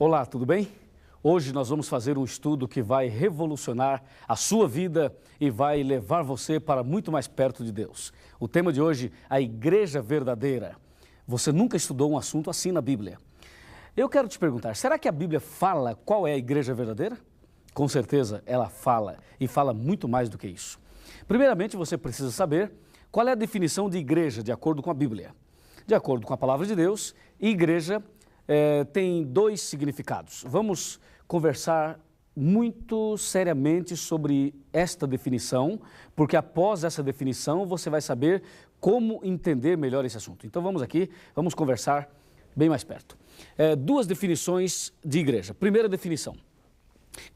Olá, tudo bem? Hoje nós vamos fazer um estudo que vai revolucionar a sua vida e vai levar você para muito mais perto de Deus. O tema de hoje, a Igreja Verdadeira. Você nunca estudou um assunto assim na Bíblia. Eu quero te perguntar, será que a Bíblia fala qual é a Igreja Verdadeira? Com certeza ela fala, e fala muito mais do que isso. Primeiramente, você precisa saber qual é a definição de igreja de acordo com a Bíblia. De acordo com a Palavra de Deus, igreja tem dois significados. Vamos conversar muito seriamente sobre esta definição, porque após essa definição você vai saber como entender melhor esse assunto. Então vamos conversar bem mais perto. Duas definições de igreja. Primeira definição,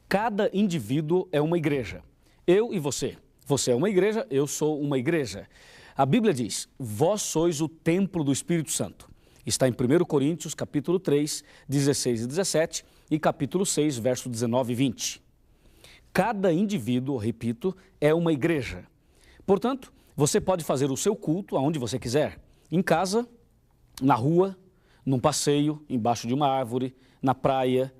cada indivíduo é uma igreja. Eu e você. Você é uma igreja, eu sou uma igreja. A Bíblia diz, vós sois o templo do Espírito Santo. Está em 1 Coríntios, capítulo 3, 16 e 17 e capítulo 6, verso 19 e 20. Cada indivíduo, repito, é uma igreja. Portanto, você pode fazer o seu culto aonde você quiser. Em casa, na rua, num passeio, embaixo de uma árvore, na praia,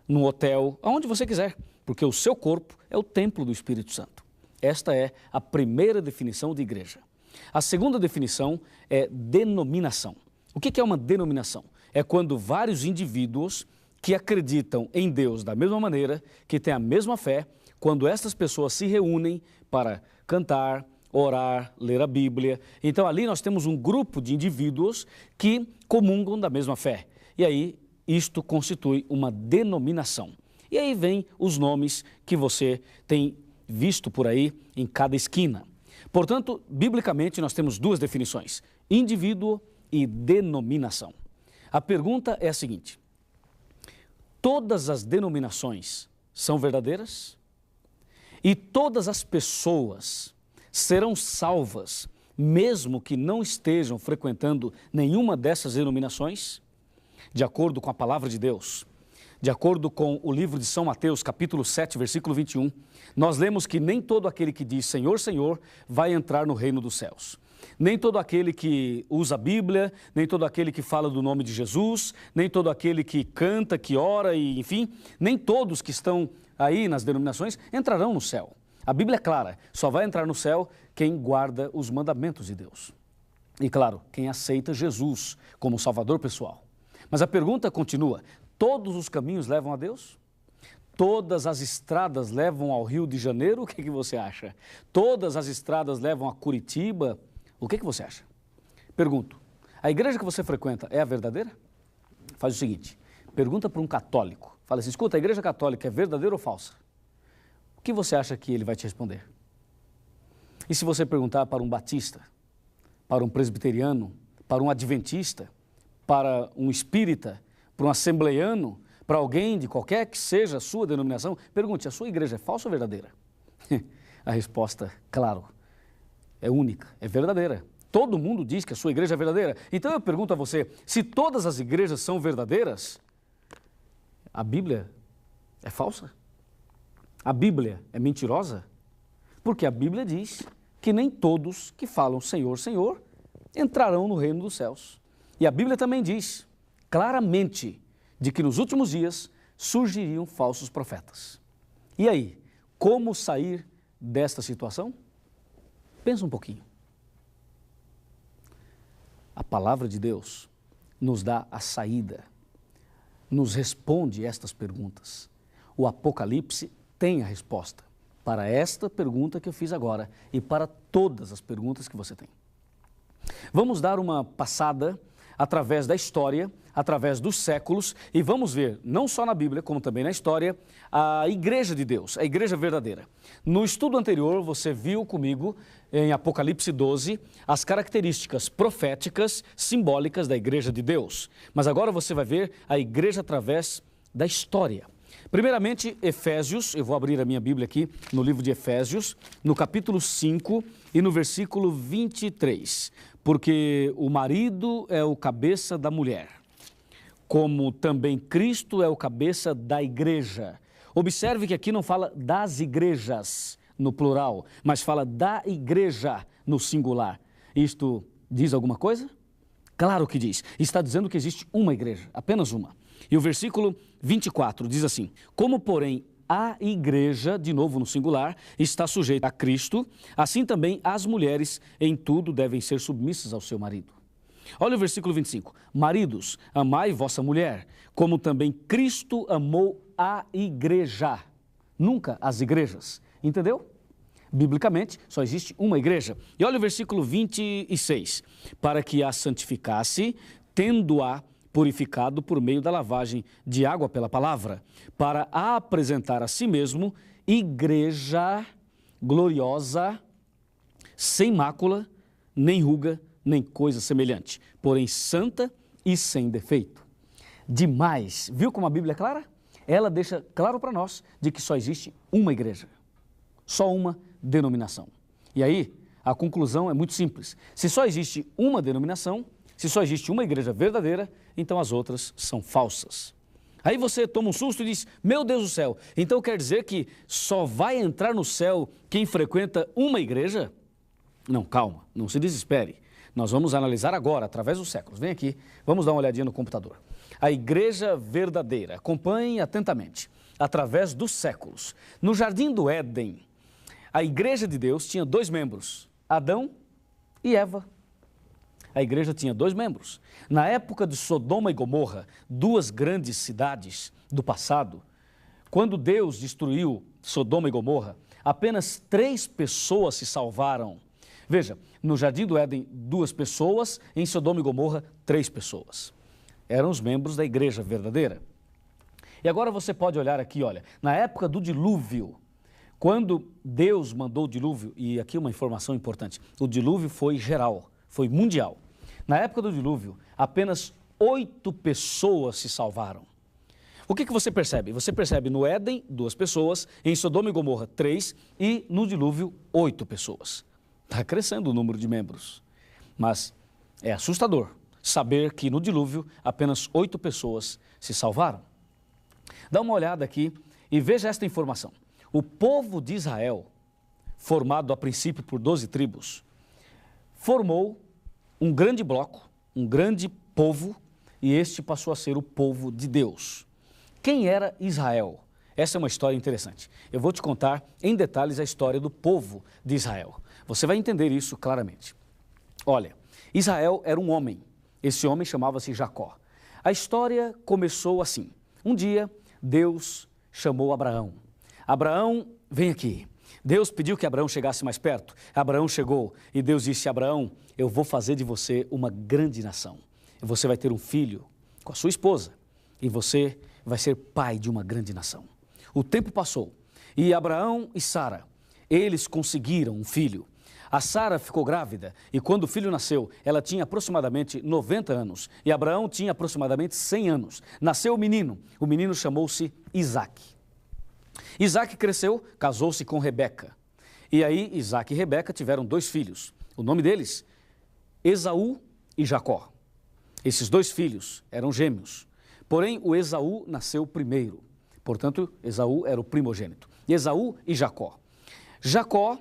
num hotel, aonde você quiser. Porque o seu corpo é o templo do Espírito Santo. Esta é a primeira definição de igreja. A segunda definição é denominação. O que é uma denominação? É quando vários indivíduos que acreditam em Deus da mesma maneira, que têm a mesma fé, quando estas pessoas se reúnem para cantar, orar, ler a Bíblia. Então ali nós temos um grupo de indivíduos que comungam da mesma fé. E aí isto constitui uma denominação. E aí vem os nomes que você tem visto por aí em cada esquina. Portanto, biblicamente nós temos duas definições, indivíduo e denominação. A pergunta é a seguinte, todas as denominações são verdadeiras? E todas as pessoas serão salvas, mesmo que não estejam frequentando nenhuma dessas denominações? De acordo com a palavra de Deus, de acordo com o livro de São Mateus, capítulo 7, versículo 21, nós lemos que nem todo aquele que diz Senhor, Senhor, vai entrar no reino dos céus. Nem todo aquele que usa a Bíblia, nem todo aquele que fala do nome de Jesus, nem todo aquele que canta, que ora e enfim, nem todos que estão aí nas denominações entrarão no céu. A Bíblia é clara, só vai entrar no céu quem guarda os mandamentos de Deus. E claro, quem aceita Jesus como Salvador pessoal. Mas a pergunta continua, todos os caminhos levam a Deus? Todas as estradas levam ao Rio de Janeiro? O que você acha? Todas as estradas levam a Curitiba? O que você acha? Pergunto, a igreja que você frequenta é a verdadeira? Faz o seguinte, pergunta para um católico. Fala assim, escuta, a igreja católica é verdadeira ou falsa? O que você acha que ele vai te responder? E se você perguntar para um batista, para um presbiteriano, para um adventista, para um espírita, para um assembleiano, para alguém de qualquer que seja a sua denominação, pergunte, a sua igreja é falsa ou verdadeira? A resposta, claro, é única, é verdadeira. Todo mundo diz que a sua igreja é verdadeira. Então eu pergunto a você, se todas as igrejas são verdadeiras, a Bíblia é falsa? A Bíblia é mentirosa? Porque a Bíblia diz que nem todos que falam Senhor, Senhor, entrarão no reino dos céus. E a Bíblia também diz claramente de que nos últimos dias surgiriam falsos profetas. E aí, como sair desta situação? Pensa um pouquinho. A palavra de Deus nos dá a saída, nos responde estas perguntas. O Apocalipse tem a resposta para esta pergunta que eu fiz agora e para todas as perguntas que você tem. Vamos dar uma passada através da história, através dos séculos, e vamos ver, não só na Bíblia, como também na história, a Igreja de Deus, a Igreja verdadeira. No estudo anterior, você viu comigo, em Apocalipse 12, as características proféticas, simbólicas da Igreja de Deus. Mas agora você vai ver a Igreja através da história. Primeiramente, Efésios, eu vou abrir a minha Bíblia aqui no livro de Efésios, no capítulo 5 e no versículo 23. Porque o marido é o cabeça da mulher, como também Cristo é o cabeça da igreja. Observe que aqui não fala das igrejas no plural, mas fala da igreja no singular. Isto diz alguma coisa? Claro que diz. Está dizendo que existe uma igreja, apenas uma. E o versículo 24 diz assim: como, porém, a igreja, de novo no singular, está sujeita a Cristo, assim também as mulheres em tudo devem ser submissas ao seu marido. Olha o versículo 25. Maridos, amai vossa mulher, como também Cristo amou a igreja. Nunca as igrejas. Entendeu? Biblicamente, só existe uma igreja. E olha o versículo 26. Para que a santificasse, tendo-a purificado por meio da lavagem de água pela palavra, para a apresentar a si mesmo igreja gloriosa, sem mácula, nem ruga, nem coisa semelhante, porém santa e sem defeito. Demais! Viu como a Bíblia é clara? Ela deixa claro para nós de que só existe uma igreja, só uma denominação. E aí, a conclusão é muito simples. Se só existe uma denominação, se só existe uma igreja verdadeira, então as outras são falsas. Aí você toma um susto e diz: meu Deus do céu, então quer dizer que só vai entrar no céu quem frequenta uma igreja? Não, calma, não se desespere. Nós vamos analisar agora, através dos séculos. Vem aqui, vamos dar uma olhadinha no computador. A igreja verdadeira, acompanhe atentamente, através dos séculos. No Jardim do Éden, a igreja de Deus tinha 2 membros, Adão e Eva. A igreja tinha 2 membros. Na época de Sodoma e Gomorra, 2 grandes cidades do passado, quando Deus destruiu Sodoma e Gomorra, apenas 3 pessoas se salvaram. Veja, no Jardim do Éden, 2 pessoas, em Sodoma e Gomorra, 3 pessoas. Eram os membros da igreja verdadeira. E agora você pode olhar aqui, olha, na época do dilúvio, quando Deus mandou o dilúvio, e aqui uma informação importante, o dilúvio foi geral, foi mundial. Na época do dilúvio, apenas 8 pessoas se salvaram. O que você percebe? Você percebe no Éden, 2 pessoas, em Sodoma e Gomorra, 3, e no dilúvio, 8 pessoas. Está crescendo o número de membros, mas é assustador saber que no dilúvio apenas 8 pessoas se salvaram. Dá uma olhada aqui e veja esta informação. O povo de Israel, formado a princípio por 12 tribos, formou um grande bloco, um grande povo, e este passou a ser o povo de Deus. Quem era Israel? Essa é uma história interessante. Eu vou te contar em detalhes a história do povo de Israel. Você vai entender isso claramente. Olha, Israel era um homem. Esse homem chamava-se Jacó. A história começou assim. Um dia, Deus chamou Abraão. Abraão, vem aqui. Deus pediu que Abraão chegasse mais perto. Abraão chegou e Deus disse: Abraão, eu vou fazer de você uma grande nação. Você vai ter um filho com a sua esposa e você vai ser pai de uma grande nação. O tempo passou e Abraão e Sara, eles conseguiram um filho. A Sara ficou grávida e quando o filho nasceu, ela tinha aproximadamente 90 anos e Abraão tinha aproximadamente 100 anos. Nasceu o menino chamou-se Isaque. Isaque cresceu, casou-se com Rebeca. E aí Isaque e Rebeca tiveram 2 filhos. O nome deles, Esaú e Jacó. Esses 2 filhos eram gêmeos. Porém, o Esaú nasceu primeiro. Portanto, Esaú era o primogênito. Esaú e Jacó. Jacó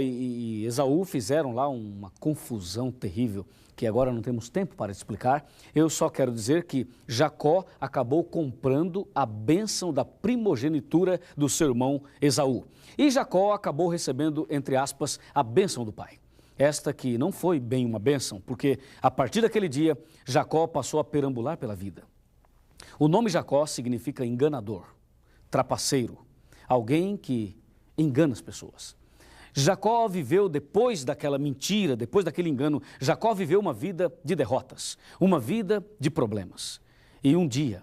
e Esaú fizeram lá uma confusão terrível, que agora não temos tempo para explicar. Eu só quero dizer que Jacó acabou comprando a bênção da primogenitura do seu irmão Esaú. E Jacó acabou recebendo, entre aspas, a bênção do pai. Esta que não foi bem uma bênção, porque a partir daquele dia, Jacó passou a perambular pela vida. O nome Jacó significa enganador, trapaceiro, alguém que engana as pessoas. Jacó viveu depois daquela mentira, depois daquele engano, Jacó viveu uma vida de derrotas, uma vida de problemas. E um dia,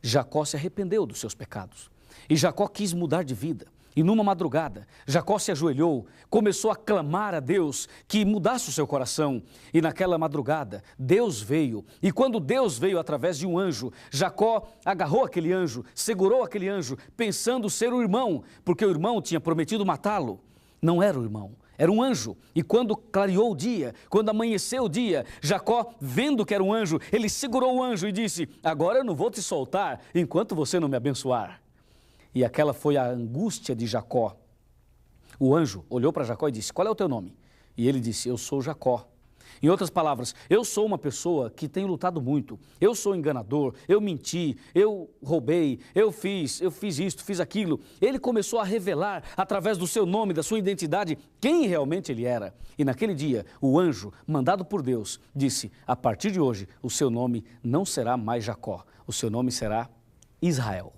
Jacó se arrependeu dos seus pecados. E Jacó quis mudar de vida. E numa madrugada, Jacó se ajoelhou, começou a clamar a Deus que mudasse o seu coração. E naquela madrugada, Deus veio. E quando Deus veio através de um anjo, Jacó agarrou aquele anjo, segurou aquele anjo, pensando ser o irmão, porque o irmão tinha prometido matá-lo. Não era o irmão, era um anjo. E quando clareou o dia, quando amanheceu o dia, Jacó, vendo que era um anjo, ele segurou o anjo e disse: agora eu não vou te soltar enquanto você não me abençoar. E aquela foi a angústia de Jacó. O anjo olhou para Jacó e disse: qual é o teu nome? E ele disse: eu sou Jacó. Em outras palavras, eu sou uma pessoa que tem lutado muito, eu sou enganador, eu menti, eu roubei, eu fiz isto, fiz aquilo. Ele começou a revelar, através do seu nome, da sua identidade, quem realmente ele era. E naquele dia, o anjo, mandado por Deus, disse: a partir de hoje, o seu nome não será mais Jacó, o seu nome será Israel.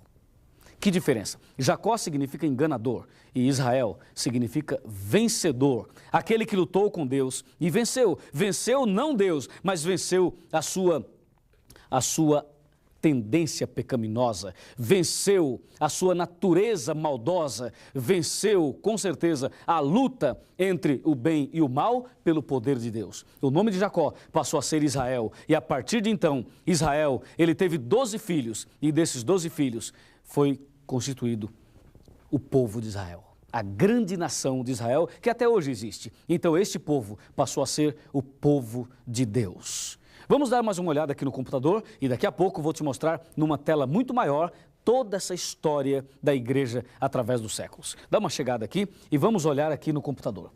Que diferença? Jacó significa enganador e Israel significa vencedor. Aquele que lutou com Deus e venceu. Venceu não Deus, mas venceu a sua tendência pecaminosa. Venceu a sua natureza maldosa. Venceu, com certeza, a luta entre o bem e o mal pelo poder de Deus. O nome de Jacó passou a ser Israel. E a partir de então, Israel, ele teve 12 filhos. E desses 12 filhos, foi constituído o povo de Israel, a grande nação de Israel, que até hoje existe. Então este povo passou a ser o povo de Deus. Vamos dar mais uma olhada aqui no computador e daqui a pouco vou te mostrar numa tela muito maior toda essa história da igreja através dos séculos. Dá uma chegada aqui e vamos olhar aqui no computador.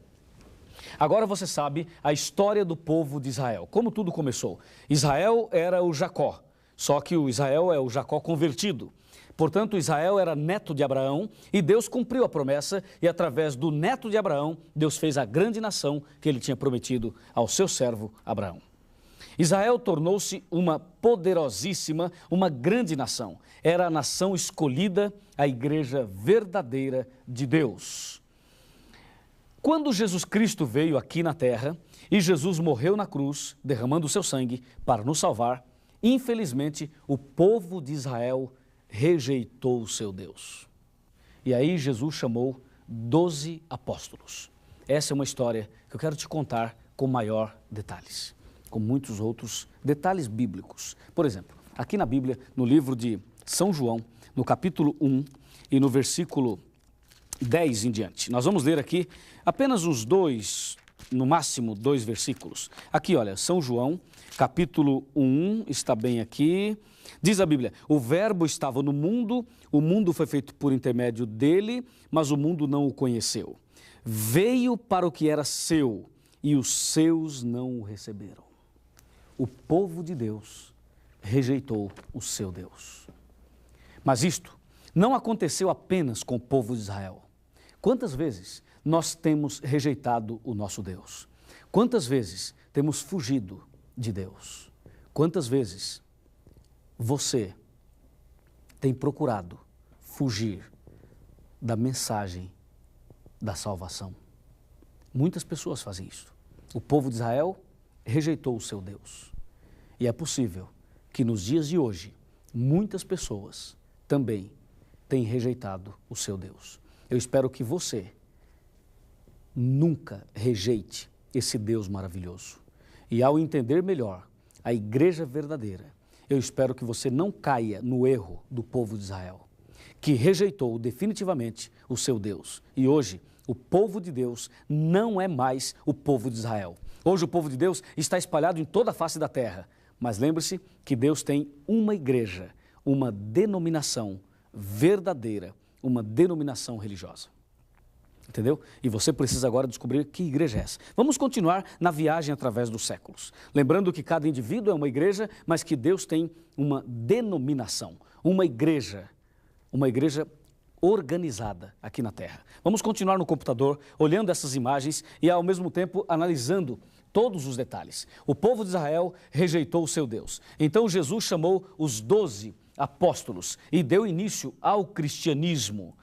Agora você sabe a história do povo de Israel, como tudo começou. Israel era o Jacó, só que o Israel é o Jacó convertido. Portanto, Israel era neto de Abraão e Deus cumpriu a promessa e através do neto de Abraão, Deus fez a grande nação que ele tinha prometido ao seu servo Abraão. Israel tornou-se uma poderosíssima, uma grande nação. Era a nação escolhida, a igreja verdadeira de Deus. Quando Jesus Cristo veio aqui na terra e Jesus morreu na cruz, derramando o seu sangue para nos salvar, infelizmente o povo de Israel rejeitou o seu Deus. E aí Jesus chamou 12 apóstolos. Essa é uma história que eu quero te contar com maior detalhes, com muitos outros detalhes bíblicos. Por exemplo, aqui na Bíblia, no livro de São João, no capítulo 1 e no versículo 10 em diante. Nós vamos ler aqui apenas uns dois, no máximo 2 versículos. Aqui, olha, São João, capítulo 1, está bem aqui. Diz a Bíblia: o verbo estava no mundo, o mundo foi feito por intermédio dele, mas o mundo não o conheceu. Veio para o que era seu e os seus não o receberam. O povo de Deus rejeitou o seu Deus. Mas isto não aconteceu apenas com o povo de Israel. Quantas vezes nós temos rejeitado o nosso Deus? Quantas vezes temos fugido de Deus? Quantas vezes você tem procurado fugir da mensagem da salvação? Muitas pessoas fazem isso. O povo de Israel rejeitou o seu Deus. E é possível que nos dias de hoje, muitas pessoas também têm rejeitado o seu Deus. Eu espero que você nunca rejeite esse Deus maravilhoso. E ao entender melhor a igreja verdadeira, eu espero que você não caia no erro do povo de Israel, que rejeitou definitivamente o seu Deus. E hoje, o povo de Deus não é mais o povo de Israel. Hoje o povo de Deus está espalhado em toda a face da terra. Mas lembre-se que Deus tem uma igreja, uma denominação verdadeira, uma denominação religiosa. Entendeu? E você precisa agora descobrir que igreja é essa. Vamos continuar na viagem através dos séculos. Lembrando que cada indivíduo é uma igreja, mas que Deus tem uma denominação, uma igreja organizada aqui na terra. Vamos continuar no computador, olhando essas imagens e ao mesmo tempo analisando todos os detalhes. O povo de Israel rejeitou o seu Deus. Então Jesus chamou os 12 apóstolos e deu início ao cristianismo.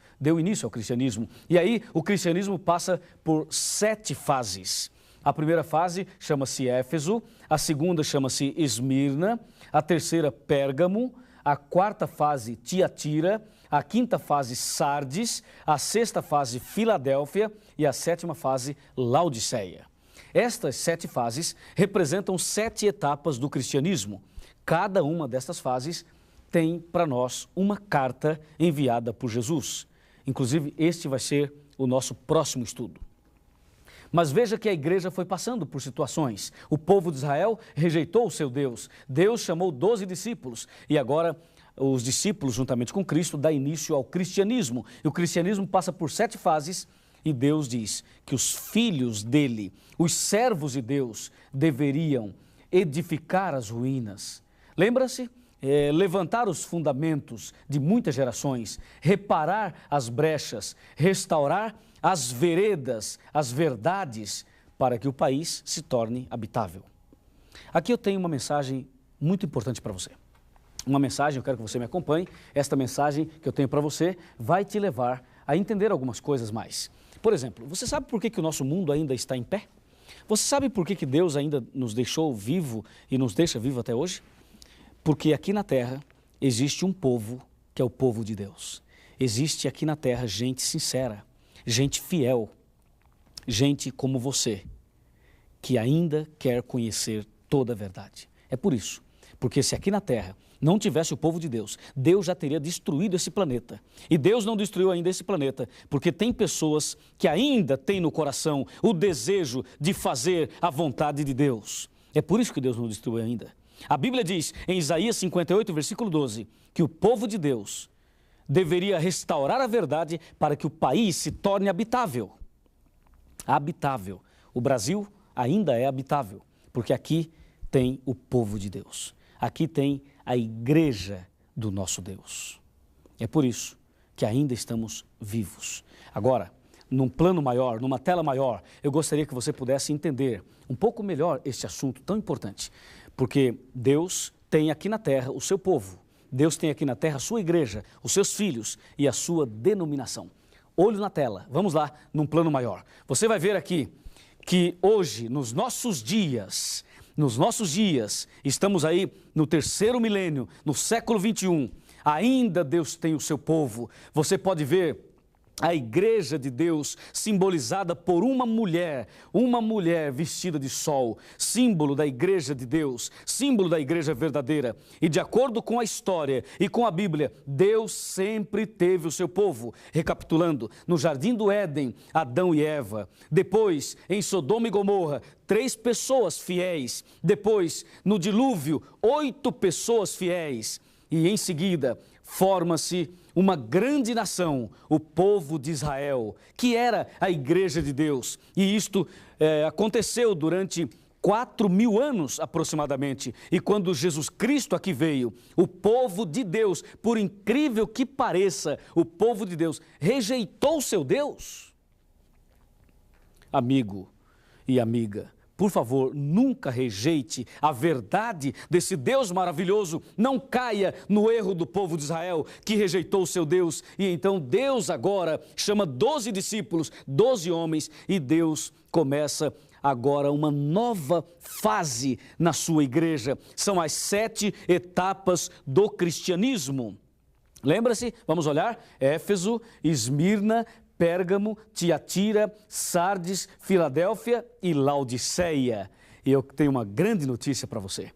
E aí o cristianismo passa por 7 fases. A primeira fase chama-se Éfeso, a segunda chama-se Esmirna, a terceira Pérgamo, a quarta fase Tiatira, a quinta fase Sardes, a sexta fase Filadélfia e a sétima fase Laodiceia. Estas 7 fases representam 7 etapas do cristianismo. Cada uma destas fases tem para nós uma carta enviada por Jesus. Inclusive, este vai ser o nosso próximo estudo. Mas veja que a igreja foi passando por situações. O povo de Israel rejeitou o seu Deus. Deus chamou 12 discípulos e agora os discípulos, juntamente com Cristo, dá início ao cristianismo. E o cristianismo passa por 7 fases E Deus diz que os filhos dele, os servos de Deus, deveriam edificar as ruínas. Lembra-se? Levantar os fundamentos de muitas gerações, reparar as brechas, restaurar as veredas, as verdades, para que o país se torne habitável. Aqui eu tenho uma mensagem muito importante para você. Uma mensagem, eu quero que você me acompanhe. Esta mensagem que eu tenho para você vai te levar a entender algumas coisas mais. Por exemplo, você sabe por que o nosso mundo ainda está em pé? Você sabe por que Deus ainda nos deixou vivo e nos deixa vivo até hoje? Porque aqui na terra existe um povo que é o povo de Deus. Existe aqui na terra gente sincera, gente fiel, gente como você, que ainda quer conhecer toda a verdade. É por isso, porque se aqui na terra não tivesse o povo de Deus, Deus já teria destruído esse planeta. E Deus não destruiu ainda esse planeta, porque tem pessoas que ainda têm no coração o desejo de fazer a vontade de Deus. É por isso que Deus não destruiu ainda. A Bíblia diz, em Isaías 58, versículo 12, que o povo de Deus deveria restaurar a verdade para que o país se torne habitável. Habitável. O Brasil ainda é habitável, porque aqui tem o povo de Deus. Aqui tem a igreja do nosso Deus. É por isso que ainda estamos vivos. Agora, num plano maior, numa tela maior, eu gostaria que você pudesse entender um pouco melhor este assunto tão importante. Porque Deus tem aqui na terra o seu povo, Deus tem aqui na terra a sua igreja, os seus filhos e a sua denominação. Olho na tela, vamos lá, num plano maior. Você vai ver aqui que hoje, nos nossos dias, estamos aí no terceiro milênio, no século 21, ainda Deus tem o seu povo. Você pode ver a igreja de Deus simbolizada por uma mulher vestida de sol, símbolo da igreja de Deus, símbolo da igreja verdadeira. E de acordo com a história e com a Bíblia, Deus sempre teve o seu povo. Recapitulando, no Jardim do Éden, Adão e Eva. Depois, em Sodoma e Gomorra, 3 pessoas fiéis. Depois, no dilúvio, 8 pessoas fiéis. E em seguida, forma-se uma grande nação, o povo de Israel, que era a igreja de Deus. E isto aconteceu durante 4.000 anos aproximadamente. E quando Jesus Cristo aqui veio, o povo de Deus, por incrível que pareça, o povo de Deus rejeitou seu Deus. Amigo e amiga, por favor, nunca rejeite a verdade desse Deus maravilhoso. Não caia no erro do povo de Israel, que rejeitou o seu Deus. E então Deus agora chama 12 discípulos, 12 homens, e Deus começa agora uma nova fase na sua igreja. São as 7 etapas do cristianismo. Lembra-se? Vamos olhar? Éfeso, Esmirna, Pérgamo, Tiatira, Sardes, Filadélfia e Laodiceia. E eu tenho uma grande notícia para você.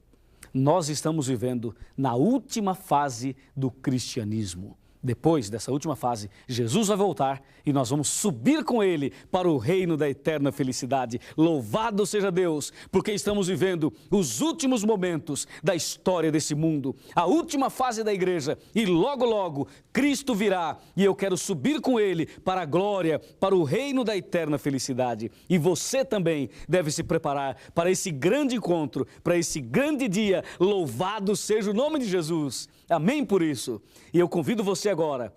Nós estamos vivendo na última fase do cristianismo. Depois dessa última fase, Jesus vai voltar e nós vamos subir com Ele para o reino da eterna felicidade. Louvado seja Deus, porque estamos vivendo os últimos momentos da história desse mundo, a última fase da igreja, e logo, logo, Cristo virá e eu quero subir com Ele para a glória, para o reino da eterna felicidade. E você também deve se preparar para esse grande encontro, para esse grande dia. Louvado seja o nome de Jesus. Amém por isso. E eu convido você agora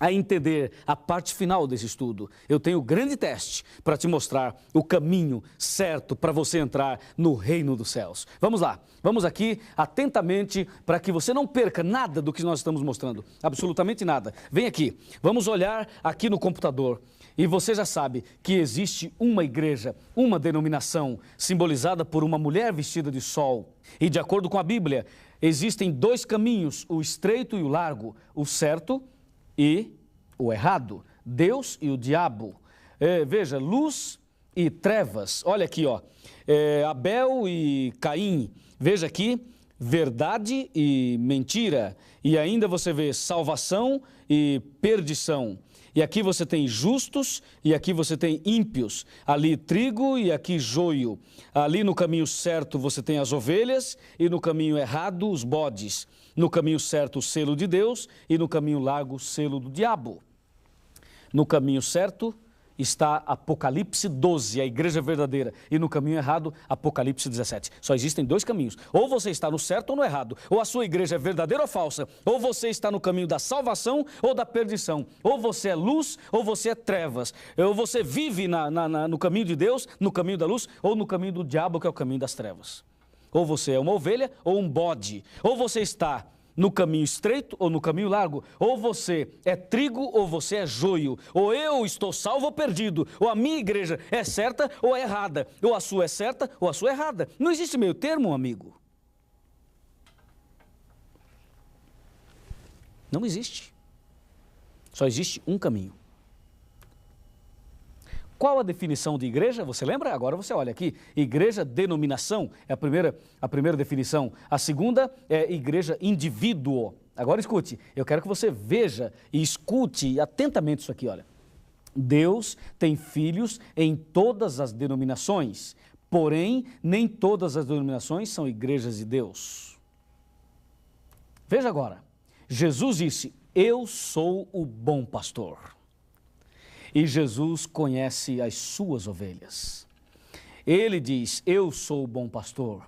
a entender a parte final desse estudo. Eu tenho um grande teste para te mostrar o caminho certo para você entrar no reino dos céus. Vamos lá, vamos aqui atentamente para que você não perca nada do que nós estamos mostrando, absolutamente nada. Vem aqui, vamos olhar aqui no computador. E você já sabe que existe uma igreja, uma denominação simbolizada por uma mulher vestida de sol. E de acordo com a Bíblia, existem 2 caminhos, o estreito e o largo, o certo e o errado, Deus e o diabo. Veja, luz e trevas, olha aqui, ó, Abel e Caim, veja aqui, verdade e mentira, e ainda você vê salvação e perdição. E aqui você tem justos e aqui você tem ímpios. Ali trigo e aqui joio. Ali no caminho certo você tem as ovelhas e no caminho errado os bodes. No caminho certo o selo de Deus e no caminho largo o selo do diabo. No caminho certo está Apocalipse 12, a igreja verdadeira, e no caminho errado, Apocalipse 17. Só existem dois caminhos. Ou você está no certo ou no errado. Ou a sua igreja é verdadeira ou falsa. Ou você está no caminho da salvação ou da perdição. Ou você é luz ou você é trevas. Ou você vive no caminho de Deus, no caminho da luz, ou no caminho do diabo, que é o caminho das trevas. Ou você é uma ovelha ou um bode. Ou você está no caminho estreito ou no caminho largo, ou você é trigo ou você é joio, ou eu estou salvo ou perdido, ou a minha igreja é certa ou é errada, ou a sua é certa ou a sua é errada. Não existe meio termo, amigo. Não existe. Só existe um caminho. Qual a definição de igreja? Você lembra? Agora você olha aqui. Igreja, denominação, é a primeira definição. A segunda é igreja, indivíduo. Agora escute, eu quero que você veja e escute atentamente isso aqui, olha. Deus tem filhos em todas as denominações, porém, nem todas as denominações são igrejas de Deus. Veja agora, Jesus disse, eu sou o bom pastor. E Jesus conhece as suas ovelhas. Ele diz, eu sou o bom pastor.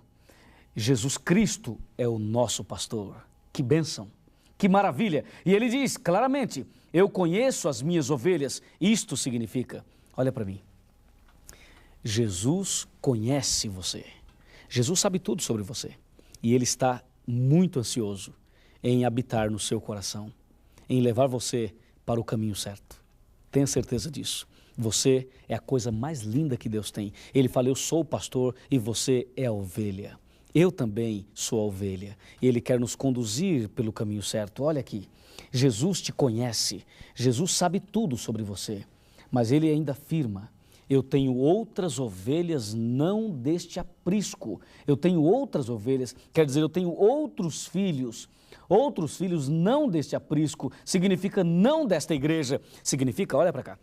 Jesus Cristo é o nosso pastor. Que bênção, que maravilha. E ele diz claramente, eu conheço as minhas ovelhas. Isto significa, olha para mim, Jesus conhece você. Jesus sabe tudo sobre você. E ele está muito ansioso em habitar no seu coração, em levar você para o caminho certo. Tenha certeza disso. Você é a coisa mais linda que Deus tem. Ele fala, eu sou o pastor e você é a ovelha. Eu também sou a ovelha. E Ele quer nos conduzir pelo caminho certo. Olha aqui, Jesus te conhece. Jesus sabe tudo sobre você. Mas Ele ainda afirma, eu tenho outras ovelhas não deste aprisco. Eu tenho outras ovelhas, quer dizer, eu tenho outros filhos. Outros filhos não deste aprisco, significa não desta igreja, significa, olha para cá,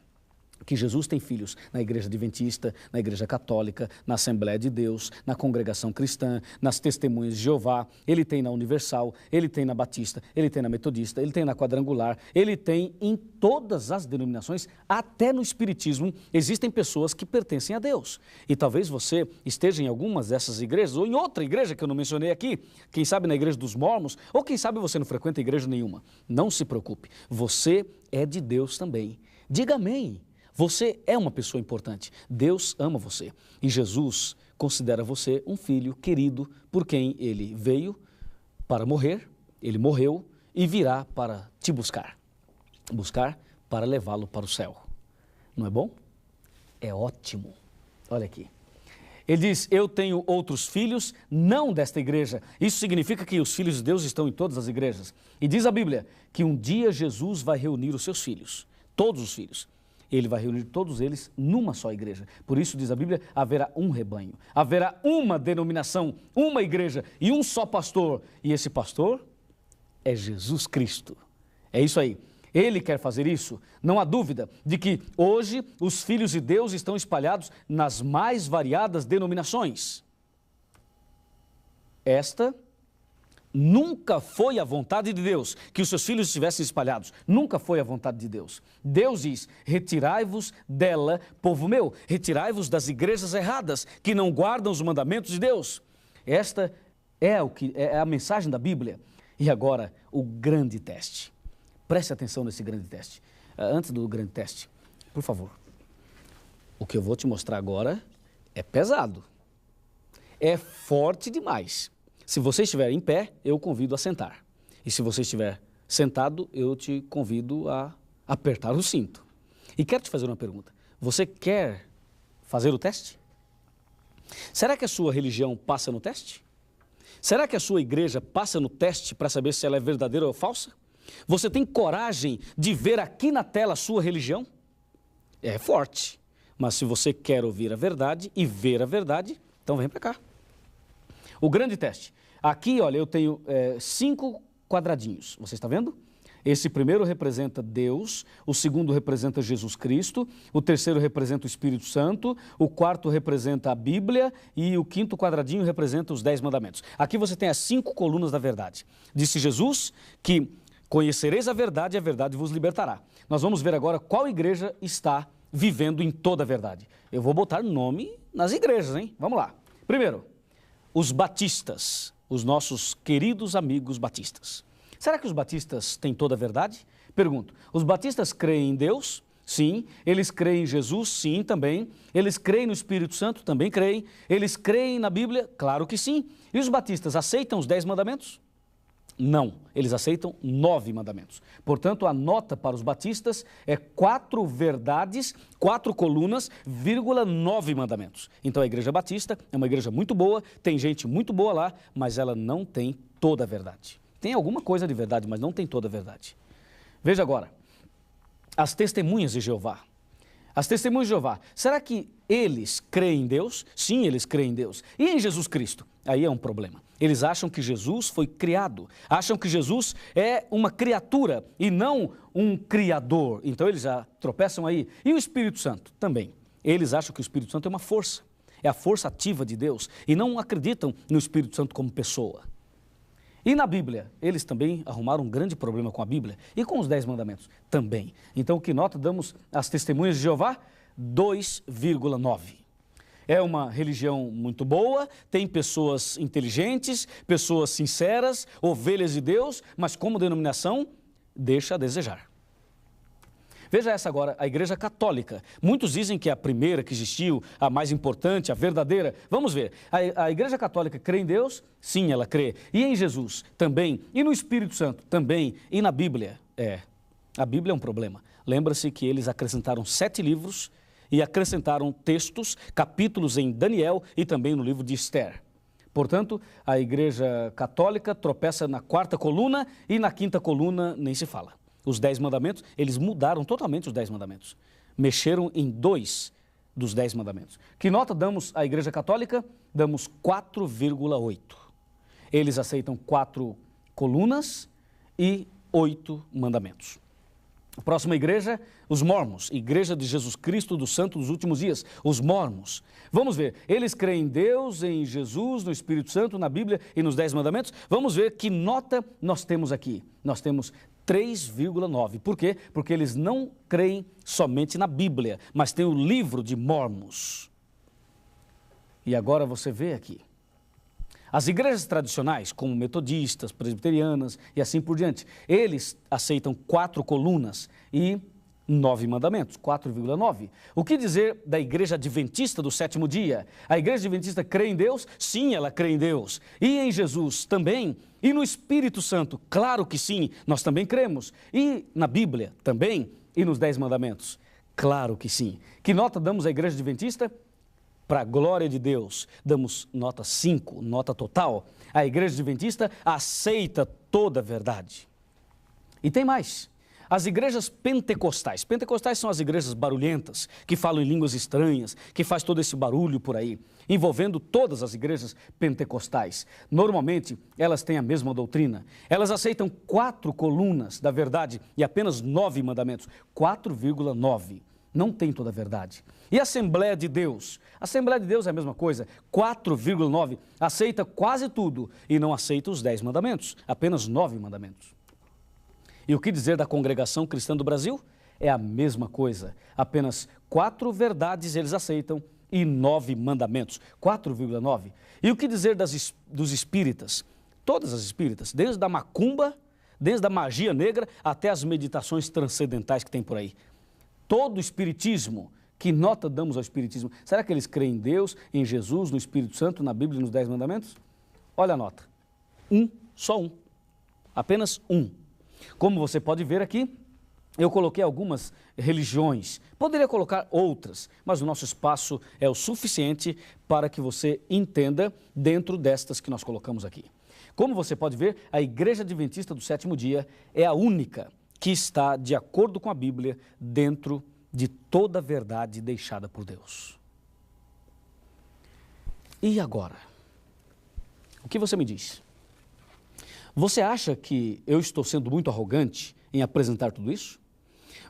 que Jesus tem filhos na igreja adventista, na igreja católica, na Assembleia de Deus, na congregação cristã, nas testemunhas de Jeová, ele tem na Universal, ele tem na Batista, ele tem na Metodista, ele tem na Quadrangular, ele tem em todas as denominações, até no Espiritismo, existem pessoas que pertencem a Deus. E talvez você esteja em algumas dessas igrejas, ou em outra igreja que eu não mencionei aqui, quem sabe na igreja dos Mormons, ou quem sabe você não frequenta igreja nenhuma. Não se preocupe, você é de Deus também. Diga amém. Você é uma pessoa importante, Deus ama você e Jesus considera você um filho querido por quem Ele veio para morrer, Ele morreu e virá para te buscar para levá-lo para o céu. Não é bom? É ótimo. Olha aqui. Ele diz, eu tenho outros filhos, não desta igreja. Isso significa que os filhos de Deus estão em todas as igrejas. E diz a Bíblia que um dia Jesus vai reunir os seus filhos, todos os filhos. Ele vai reunir todos eles numa só igreja. Por isso, diz a Bíblia, haverá um rebanho, haverá uma denominação, uma igreja e um só pastor. E esse pastor é Jesus Cristo. É isso aí. Ele quer fazer isso. Não há dúvida de que hoje os filhos de Deus estão espalhados nas mais variadas denominações. Esta nunca foi a vontade de Deus que os seus filhos estivessem espalhados. Nunca foi a vontade de Deus. Deus diz, retirai-vos dela, povo meu. Retirai-vos das igrejas erradas, que não guardam os mandamentos de Deus. Esta é a mensagem da Bíblia. E agora, o grande teste. Preste atenção nesse grande teste. Antes do grande teste, por favor. O que eu vou te mostrar agora é pesado. É forte demais. Se você estiver em pé, eu o convido a sentar. E se você estiver sentado, eu te convido a apertar o cinto. E quero te fazer uma pergunta. Você quer fazer o teste? Será que a sua religião passa no teste? Será que a sua igreja passa no teste para saber se ela é verdadeira ou falsa? Você tem coragem de ver aqui na tela a sua religião? É forte. Mas se você quer ouvir a verdade e ver a verdade, então vem para cá. O grande teste. Aqui, olha, eu tenho 5 quadradinhos. Você está vendo? Esse primeiro representa Deus, o segundo representa Jesus Cristo, o terceiro representa o Espírito Santo, o quarto representa a Bíblia e o quinto quadradinho representa os 10 mandamentos. Aqui você tem as 5 colunas da verdade. Disse Jesus que conhecereis a verdade e a verdade vos libertará. Nós vamos ver agora qual igreja está vivendo em toda a verdade. Eu vou botar nome nas igrejas, hein? Vamos lá. Primeiro, os batistas, os nossos queridos amigos batistas. Será que os batistas têm toda a verdade? Pergunto, os batistas creem em Deus? Sim. Eles creem em Jesus? Sim, também. Eles creem no Espírito Santo? Também creem. Eles creem na Bíblia? Claro que sim. E os batistas aceitam os 10 mandamentos? Não, eles aceitam 9 mandamentos. Portanto, a nota para os batistas é 4 verdades, 4 colunas, 9 mandamentos. Então a igreja batista é uma igreja muito boa, tem gente muito boa lá, mas ela não tem toda a verdade. Tem alguma coisa de verdade, mas não tem toda a verdade. Veja agora, as testemunhas de Jeová. As testemunhas de Jeová, será que eles creem em Deus? Sim, eles creem em Deus. E em Jesus Cristo? Aí é um problema. Eles acham que Jesus foi criado, acham que Jesus é uma criatura e não um criador. Então eles já tropeçam aí. E o Espírito Santo também. Eles acham que o Espírito Santo é uma força, é a força ativa de Deus e não acreditam no Espírito Santo como pessoa. E na Bíblia, eles também arrumaram um grande problema com a Bíblia e com os 10 mandamentos também. Então, que nota damos às testemunhas de Jeová? 2,9. É uma religião muito boa, tem pessoas inteligentes, pessoas sinceras, ovelhas de Deus, mas como denominação, deixa a desejar. Veja essa agora, a Igreja Católica. Muitos dizem que é a primeira que existiu, a mais importante, a verdadeira. Vamos ver, a Igreja Católica crê em Deus? Sim, ela crê. E em Jesus? Também. E no Espírito Santo? Também. E na Bíblia? A Bíblia é um problema. Lembra-se que eles acrescentaram 7 livros e acrescentaram textos, capítulos em Daniel e também no livro de Esther. Portanto, a Igreja Católica tropeça na 4ª coluna e na 5ª coluna nem se fala. Os 10 mandamentos, eles mudaram totalmente os 10 mandamentos. Mexeram em 2 dos 10 mandamentos. Que nota damos à Igreja Católica? Damos 4,8. Eles aceitam 4 colunas e 8 mandamentos. A próxima igreja, os mormons, Igreja de Jesus Cristo dos Santos dos Últimos Dias, os mormons. Vamos ver, eles creem em Deus, em Jesus, no Espírito Santo, na Bíblia e nos 10 mandamentos. Vamos ver que nota nós temos aqui. Nós temos 3,9. Por quê? Porque eles não creem somente na Bíblia, mas tem o livro de Mormons. E agora você vê aqui. As igrejas tradicionais, como metodistas, presbiterianas e assim por diante, eles aceitam 4 colunas e 9 mandamentos, 4,9. O que dizer da Igreja Adventista do 7º dia? A Igreja Adventista crê em Deus? Sim, ela crê em Deus. E em Jesus também? E no Espírito Santo? Claro que sim, nós também cremos. E na Bíblia também? E nos 10 mandamentos? Claro que sim. Que nota damos à Igreja Adventista? Para a glória de Deus, damos nota 5, nota total. A Igreja Adventista aceita toda a verdade. E tem mais. As igrejas pentecostais. Pentecostais são as igrejas barulhentas, que falam em línguas estranhas, que faz todo esse barulho por aí, envolvendo todas as igrejas pentecostais. Normalmente, elas têm a mesma doutrina. Elas aceitam 4 colunas da verdade e apenas 9 mandamentos. 4,9. Não tem toda a verdade. E a Assembleia de Deus? A Assembleia de Deus é a mesma coisa, 4,9, aceita quase tudo e não aceita os 10 mandamentos, apenas 9 mandamentos. E o que dizer da Congregação Cristã do Brasil? É a mesma coisa, apenas 4 verdades eles aceitam e 9 mandamentos, 4,9. E o que dizer dos espíritas? Todas as espíritas, desde a macumba, desde a magia negra até as meditações transcendentais que tem por aí. Todo o espiritismo. Que nota damos ao Espiritismo? Será que eles creem em Deus, em Jesus, no Espírito Santo, na Bíblia e nos 10 mandamentos? Olha a nota. Só um. Apenas um. Como você pode ver aqui, eu coloquei algumas religiões. Poderia colocar outras, mas o nosso espaço é o suficiente para que você entenda dentro destas que nós colocamos aqui. Como você pode ver, a Igreja Adventista do 7º dia é a única que está de acordo com a Bíblia dentro de toda a verdade deixada por Deus. E agora? O que você me diz? Você acha que eu estou sendo muito arrogante em apresentar tudo isso?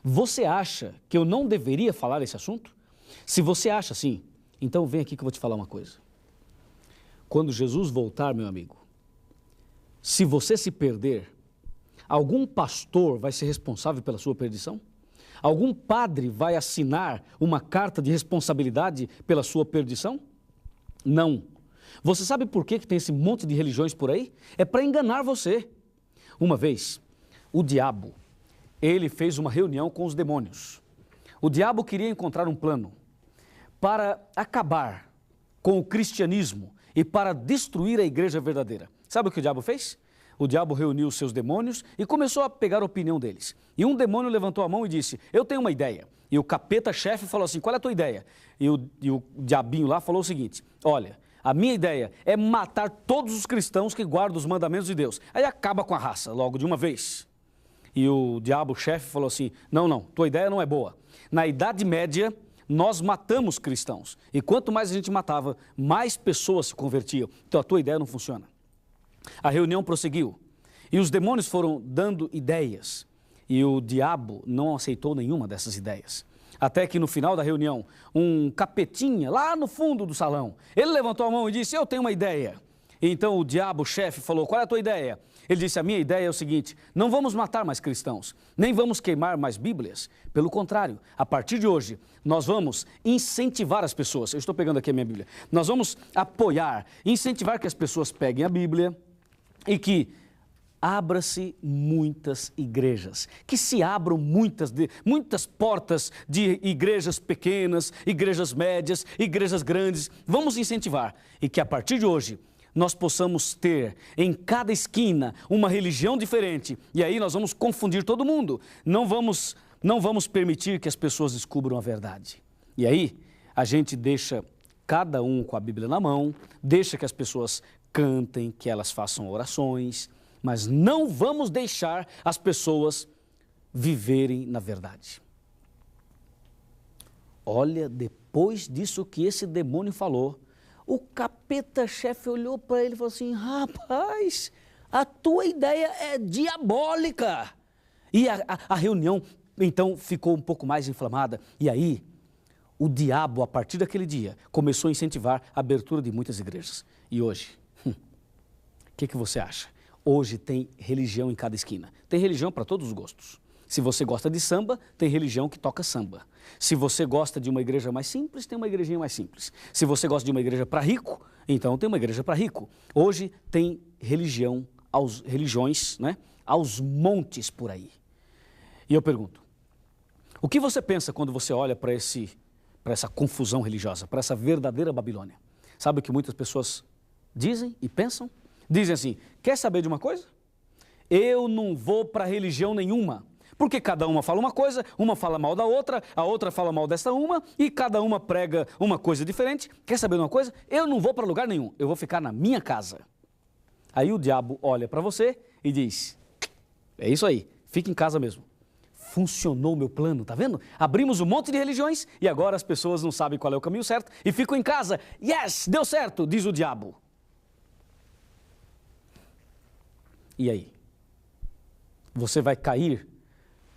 Você acha que eu não deveria falar esse assunto? Se você acha assim, então vem aqui que eu vou te falar uma coisa. Quando Jesus voltar, meu amigo, se você se perder, algum pastor vai ser responsável pela sua perdição? Algum padre vai assinar uma carta de responsabilidade pela sua perdição? Não. Você sabe por que tem esse monte de religiões por aí? É para enganar você. Uma vez, o diabo, ele fez uma reunião com os demônios. O diabo queria encontrar um plano para acabar com o cristianismo e para destruir a igreja verdadeira. Sabe o que o diabo fez? O diabo reuniu os seus demônios e começou a pegar a opinião deles. E um demônio levantou a mão e disse, eu tenho uma ideia. E o capeta-chefe falou assim, qual é a tua ideia? E o diabinho lá falou o seguinte, olha, a minha ideia é matar todos os cristãos que guardam os mandamentos de Deus. Aí acaba com a raça, logo de uma vez. E o diabo-chefe falou assim, não, tua ideia não é boa. Na Idade Média, nós matamos cristãos. E quanto mais a gente matava, mais pessoas se convertiam. Então a tua ideia não funciona. A reunião prosseguiu. E os demônios foram dando ideias. E o diabo não aceitou nenhuma dessas ideias. Até que no final da reunião, um capetinha lá no fundo do salão, ele levantou a mão e disse, eu tenho uma ideia. E então o diabo-chefe falou, qual é a tua ideia? Ele disse, a minha ideia é o seguinte, não vamos matar mais cristãos, nem vamos queimar mais Bíblias. Pelo contrário, a partir de hoje, nós vamos incentivar as pessoas. Eu estou pegando aqui a minha Bíblia. Nós vamos apoiar, incentivar que as pessoas peguem a Bíblia e que abra-se muitas igrejas, que se abram muitas portas de igrejas pequenas, igrejas médias, igrejas grandes. Vamos incentivar e que a partir de hoje nós possamos ter em cada esquina uma religião diferente e aí nós vamos confundir todo mundo. Não vamos permitir que as pessoas descubram a verdade. E aí a gente deixa cada um com a Bíblia na mão, deixa que as pessoas cantem, que elas façam orações, mas não vamos deixar as pessoas viverem na verdade. Olha, depois disso que esse demônio falou, o capeta-chefe olhou para ele e falou assim, rapaz, a tua ideia é diabólica. E a reunião, então, ficou um pouco mais inflamada. E aí, o diabo, a partir daquele dia, começou a incentivar a abertura de muitas igrejas. E hoje, o que você acha? Hoje tem religião em cada esquina. Tem religião para todos os gostos. Se você gosta de samba, tem religião que toca samba. Se você gosta de uma igreja mais simples, tem uma igrejinha mais simples. Se você gosta de uma igreja para rico, então tem uma igreja para rico. Hoje tem religiões, né, aos montes por aí. E eu pergunto, o que você pensa quando você olha para essa confusão religiosa, para essa verdadeira Babilônia? Sabe o que muitas pessoas dizem e pensam? Dizem assim, quer saber de uma coisa? Eu não vou para religião nenhuma. Porque cada uma fala uma coisa, uma fala mal da outra, a outra fala mal dessa uma, e cada uma prega uma coisa diferente. Quer saber de uma coisa? Eu não vou para lugar nenhum, eu vou ficar na minha casa. Aí o diabo olha para você e diz, é isso aí, fica em casa mesmo. Funcionou o meu plano, tá vendo? Abrimos um monte de religiões e agora as pessoas não sabem qual é o caminho certo e ficam em casa. Yes, deu certo, diz o diabo. E aí? Você vai cair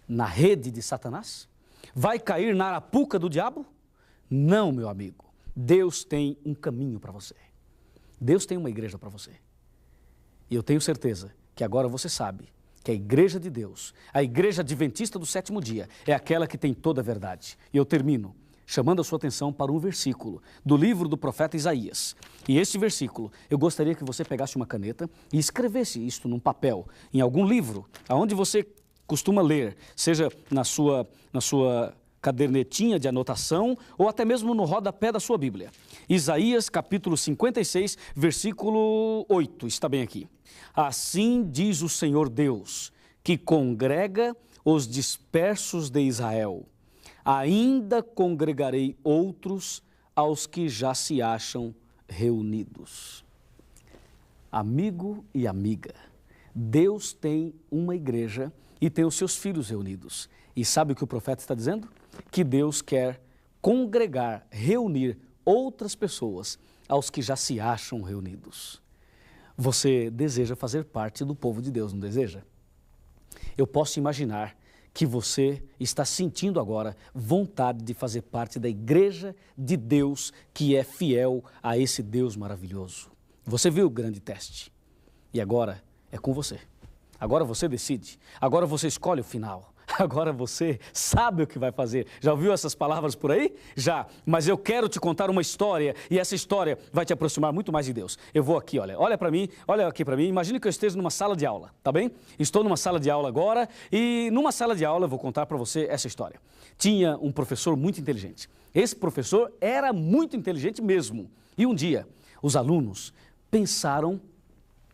na rede de Satanás? Vai cair na arapuca do diabo? Não, meu amigo. Deus tem um caminho para você. Deus tem uma igreja para você. E eu tenho certeza que agora você sabe que a igreja de Deus, a igreja adventista do sétimo dia, é aquela que tem toda a verdade. E eu termino chamando a sua atenção para um versículo do livro do profeta Isaías. E esse versículo, eu gostaria que você pegasse uma caneta e escrevesse isto num papel, em algum livro, aonde você costuma ler, seja na sua cadernetinha de anotação ou até mesmo no rodapé da sua Bíblia. Isaías capítulo 56, versículo 8, está bem aqui. Assim diz o Senhor Deus, que congrega os dispersos de Israel. Ainda congregarei outros aos que já se acham reunidos. Amigo e amiga, Deus tem uma igreja e tem os seus filhos reunidos. E sabe o que o profeta está dizendo? Que Deus quer congregar, reunir outras pessoas aos que já se acham reunidos. Você deseja fazer parte do povo de Deus, não deseja? Eu posso imaginar que você está sentindo agora vontade de fazer parte da igreja de Deus que é fiel a esse Deus maravilhoso. Você viu o grande teste e agora é com você. Agora você decide, agora você escolhe o final. agora você sabe o que vai fazer. Já ouviu essas palavras por aí? Já, mas eu quero te contar uma história e essa história vai te aproximar muito mais de Deus. Eu vou aqui, olha para mim, olha aqui para mim, imagine que eu esteja numa sala de aula, tá bem? Estou numa sala de aula agora e numa sala de aula eu vou contar para você essa história. Tinha um professor muito inteligente. Esse professor era muito inteligente mesmo. E um dia, os alunos pensaram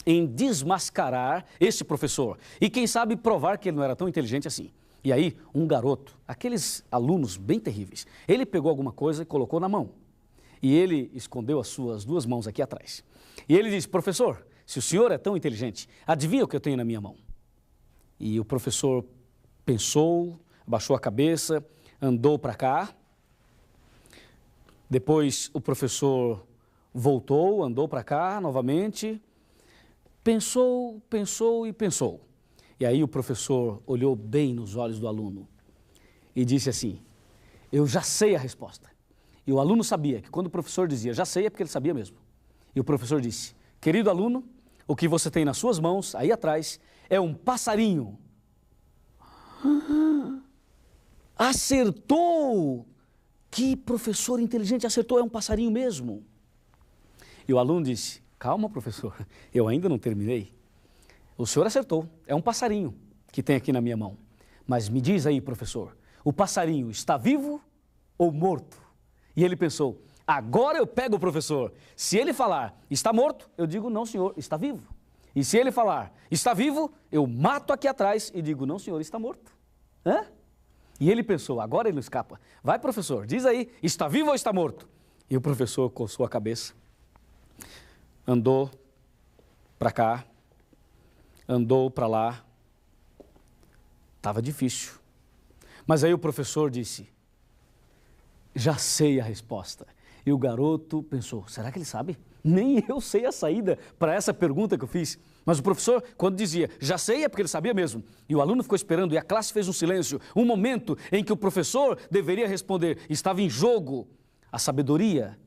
em desmascarar esse professor e, quem sabe, provar que ele não era tão inteligente assim. E aí, um garoto, aqueles alunos bem terríveis, ele pegou alguma coisa e colocou na mão. E ele escondeu as suas duas mãos aqui atrás. E ele disse: professor, se o senhor é tão inteligente, adivinha o que eu tenho na minha mão? E o professor pensou, abaixou a cabeça, andou para cá. Depois o professor voltou, andou para cá novamente. Pensou, pensou e pensou. E aí o professor olhou bem nos olhos do aluno e disse assim: eu já sei a resposta. E o aluno sabia que quando o professor dizia já sei é porque ele sabia mesmo. E o professor disse: querido aluno, o que você tem nas suas mãos, aí atrás, é um passarinho. Acertou! Que professor inteligente, acertou, é um passarinho mesmo. E o aluno disse: calma, professor, eu ainda não terminei. O senhor acertou, é um passarinho que tem aqui na minha mão. Mas me diz aí, professor, o passarinho está vivo ou morto? E ele pensou: agora eu pego o professor. Se ele falar está morto, eu digo não, senhor, está vivo. E se ele falar está vivo, eu mato aqui atrás e digo não, senhor, está morto. Hã? E ele pensou: agora ele não escapa. Vai, professor, diz aí, está vivo ou está morto? E o professor coçou a cabeça. Andou para cá, andou para lá. Estava difícil. Mas aí o professor disse: já sei a resposta. E o garoto pensou: será que ele sabe? Nem eu sei a saída para essa pergunta que eu fiz. Mas o professor, quando dizia já sei, é porque ele sabia mesmo. E o aluno ficou esperando e a classe fez um silêncio. Um momento em que o professor deveria responder. Estava em jogo a sabedoria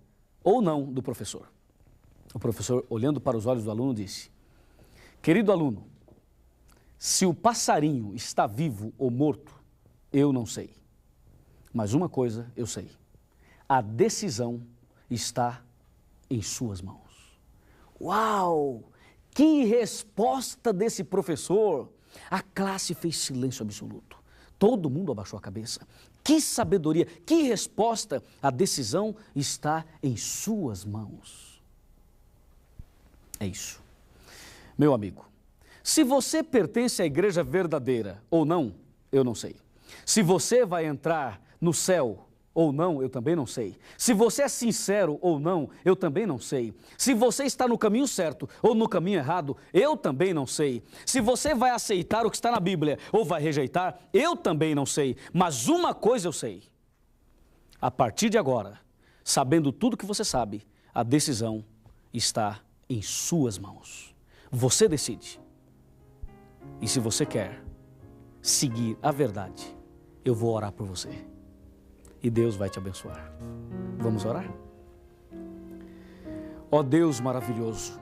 ou não do professor. O professor, olhando para os olhos do aluno, disse: querido aluno, se o passarinho está vivo ou morto, eu não sei. Mas uma coisa eu sei: a decisão está em suas mãos. Uau! Que resposta desse professor! A classe fez silêncio absoluto. Todo mundo abaixou a cabeça. Que sabedoria, que resposta! A decisão está em suas mãos. É isso. Meu amigo, se você pertence à igreja verdadeira ou não, eu não sei. Se você vai entrar no céu ou não, eu também não sei. Se você é sincero ou não, eu também não sei. Se você está no caminho certo ou no caminho errado, eu também não sei. Se você vai aceitar o que está na Bíblia ou vai rejeitar, eu também não sei. Mas uma coisa eu sei: a partir de agora, sabendo tudo que você sabe, a decisão está em suas mãos. Você decide. E se você quer seguir a verdade, eu vou orar por você. E Deus vai te abençoar. Vamos orar? Ó Deus maravilhoso,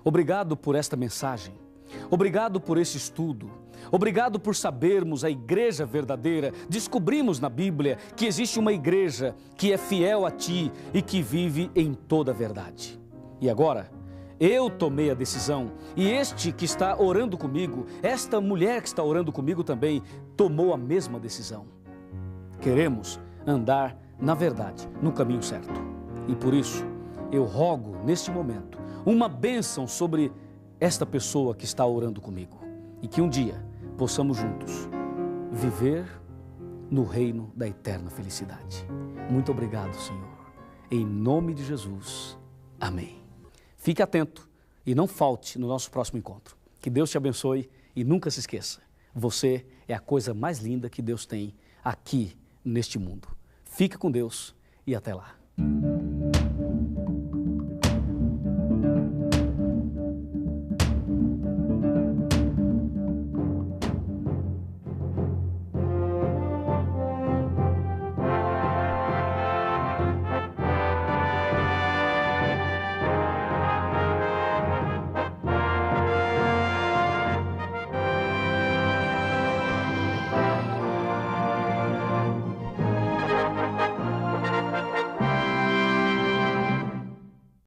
obrigado por esta mensagem. Obrigado por esse estudo. Obrigado por sabermos a igreja verdadeira. Descobrimos na Bíblia que existe uma igreja que é fiel a Ti e que vive em toda a verdade. E agora, eu tomei a decisão e este que está orando comigo, esta mulher que está orando comigo também, tomou a mesma decisão. Queremos andar na verdade, no caminho certo. E por isso, eu rogo neste momento uma bênção sobre esta pessoa que está orando comigo. E que um dia possamos juntos viver no reino da eterna felicidade. Muito obrigado, Senhor. Em nome de Jesus. Amém. Fique atento e não falte no nosso próximo encontro. Que Deus te abençoe e nunca se esqueça: você é a coisa mais linda que Deus tem aqui neste mundo. Fique com Deus e até lá.